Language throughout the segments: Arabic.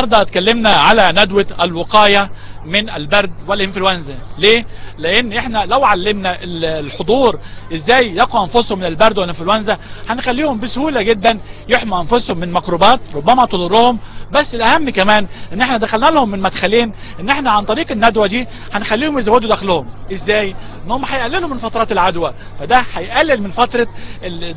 النهارده اتكلمنا على ندوة الوقاية من البرد والانفلونزا. ليه؟ لان احنا لو علمنا الحضور ازاي يقوا انفسهم من البرد والانفلونزا هنخليهم بسهولة جدا يحموا انفسهم من ميكروبات ربما تضرهم. بس الاهم كمان ان احنا دخلنا لهم من مدخلين، ان احنا عن طريق الندوة دي هنخليهم يزودوا دخلهم. ازاي؟ ان هم هيقللوا من فترات العدوى، فده هيقلل من فترة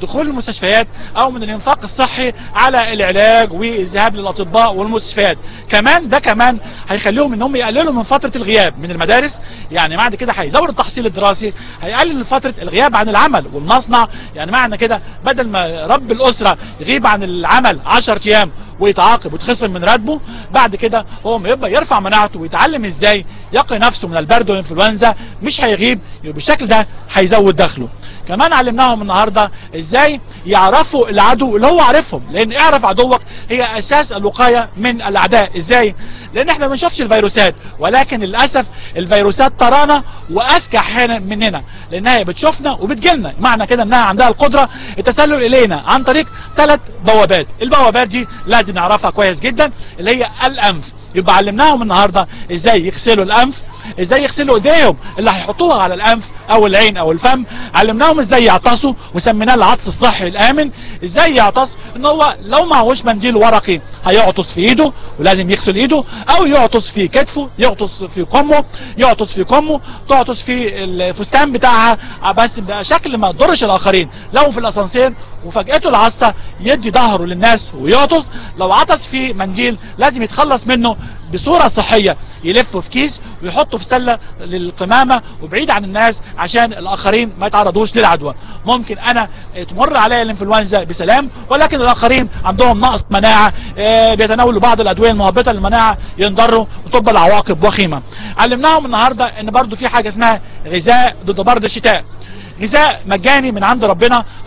دخول المستشفيات او من الانفاق الصحي على العلاج والذهاب للاطباء والمستشفيات. كمان ده كمان هيخليهم ان هم يقللوا من فترة الغياب من المدارس، يعني معنى كده هيزود التحصيل الدراسي، هيقلل من فترة الغياب عن العمل والمصنع. يعني معنى كده بدل ما رب الأسرة يغيب عن العمل 10 أيام ويتعاقب ويتخصم من راتبه، بعد كده هو يبقى يرفع مناعته ويتعلم ازاي يقي نفسه من البرد والانفلونزا، مش هيغيب. بالشكل ده هيزود دخله. كمان علمناهم النهارده ازاي يعرفوا العدو اللي هو عارفهم، لان اعرف عدوك هي اساس الوقايه من الاعداء. ازاي؟ لان احنا ما بنشوفش الفيروسات، ولكن للاسف الفيروسات ترانا واذكى احيانا مننا، لانها بتشوفنا وبتجيلنا. معنى كده انها عندها القدره التسلل الينا عن طريق 3 بوابات. البوابات دي لازم نعرفها كويس جدا، اللي هي الانف. يبقى علمناهم النهارده ازاي يغسلوا الانف، ازاي يغسلوا ايديهم اللي هيحطوها على الانف او العين او الفم. علمناهم ازاي يعطسوا وسميناه العطس الصحي الامن. ازاي يعطس؟ ان هو لو معهوش منديل ورقي هيعطس في ايده ولازم يغسل ايده، او يعطس في كتفه، يعطس في كمه، تعطس في الفستان بتاعها، بس بشكل ما تضرش الاخرين. لو في الاسانسير وفجأته العطسه يدي ظهره للناس ويعطس. لو عطس في منديل لازم يتخلص منه بصورة صحية، يلفه في كيس ويحطه في سلة للقمامة وبعيد عن الناس عشان الآخرين ما يتعرضوش للعدوى. ممكن أنا تمر عليا الانفلونزا بسلام، ولكن الآخرين عندهم نقص مناعة، بيتناولوا بعض الأدوية المهبطة للمناعة ينضروا وتبقى العواقب وخيمة. علمناهم النهاردة إن برضو في حاجة اسمها غذاء ضد برد الشتاء. غذاء مجاني من عند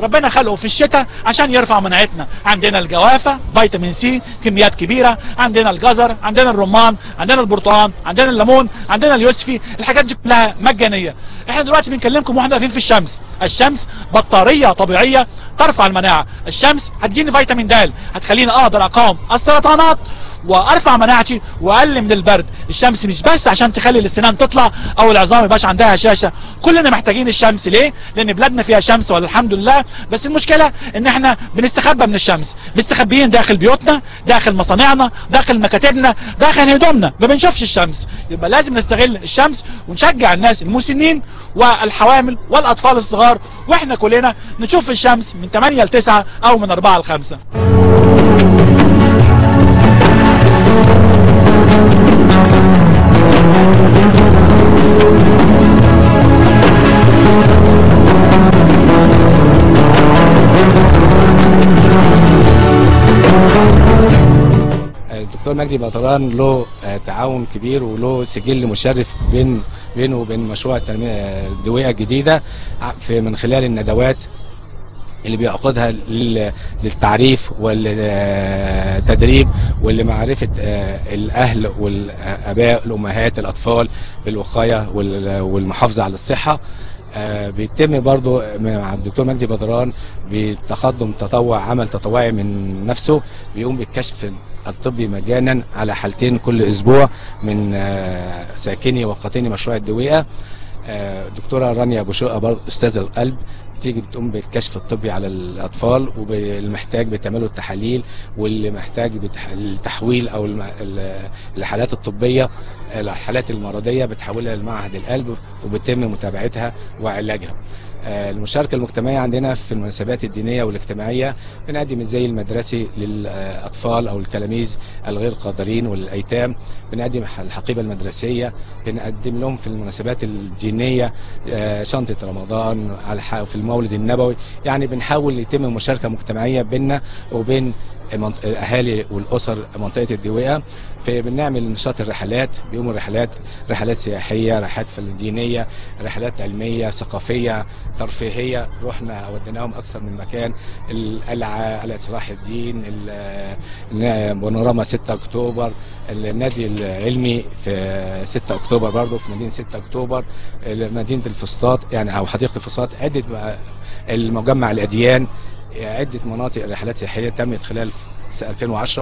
ربنا خلقه في الشتاء عشان يرفع مناعتنا. عندنا الجوافة فيتامين سي كميات كبيرة، عندنا الجزر، عندنا الرمان، عندنا البرتقال، عندنا الليمون، عندنا اليوسفي. الحاجات دي كلها مجانية. احنا دلوقتي بنكلمكم واحنا واقفين في الشمس. الشمس بطارية طبيعية ترفع المناعة. الشمس هتديني فيتامين د، هتخليني اقدر اقاوم السرطانات وارفع مناعتي واقل من البرد. الشمس مش بس عشان تخلي السنان تطلع او العظام يبقاش عندها هشاشه، كلنا محتاجين الشمس. ليه؟ لان بلادنا فيها شمس والحمد لله، بس المشكله ان احنا بنستخبى من الشمس، مستخبيين داخل بيوتنا، داخل مصانعنا، داخل مكاتبنا، داخل هدومنا، ما بنشوفش الشمس. يبقى لازم نستغل الشمس ونشجع الناس المسنين والحوامل والاطفال الصغار، واحنا كلنا نشوف الشمس من 8 ل 9 او من 4 ل 5. الدكتور مجدي بدران له تعاون كبير وله سجل مشرف بينه وبين مشروع التنمية الدوية الجديدة من خلال الندوات اللي بيعقدها للتعريف والتدريب ولمعرفة الأهل والآباء الأمهات الأطفال بالوقاية والمحافظة على الصحة. بيتم برضو مع الدكتور مجدي بدران بتقدم عمل تطوعي من نفسه، بيقوم بالكشف الطبي مجانا على حالتين كل اسبوع من ساكني وقاطني مشروع الدويقة. دكتورة رانيا ابو شقة برضو استاذة القلب بتيجي بتقوم بالكشف الطبي على الاطفال، والمحتاج بتعمله التحاليل، واللي محتاج التحويل او الحالات الطبيه الحالات المرضيه بتحولها لمعهد القلب وبيتم متابعتها وعلاجها. المشاركة المجتمعية عندنا في المناسبات الدينية والاجتماعية بنقدم الزي المدرسي للأطفال أو التلاميذ الغير قادرين والأيتام، بنقدم الحقيبة المدرسية، بنقدم لهم في المناسبات الدينية شنطة رمضان في المولد النبوي. يعني بنحاول يتم مشاركة مجتمعية بيننا وبين الاهالي والاسر منطقه الدويقه. بنعمل نشاط الرحلات، بيقوموا رحلات سياحيه، رحلات دينيه، رحلات علميه ثقافيه ترفيهيه. رحنا وديناهم اكثر من مكان، القلعه، قلعه صلاح الدين، بانوراما 6 اكتوبر، النادي العلمي في 6 اكتوبر برضه في مدينه 6 اكتوبر، مدينه الفسطاط يعني او حديقه الفسطاط، عده المجمع الاديان، عده مناطق رحلات سياحيه تمت خلال 2010.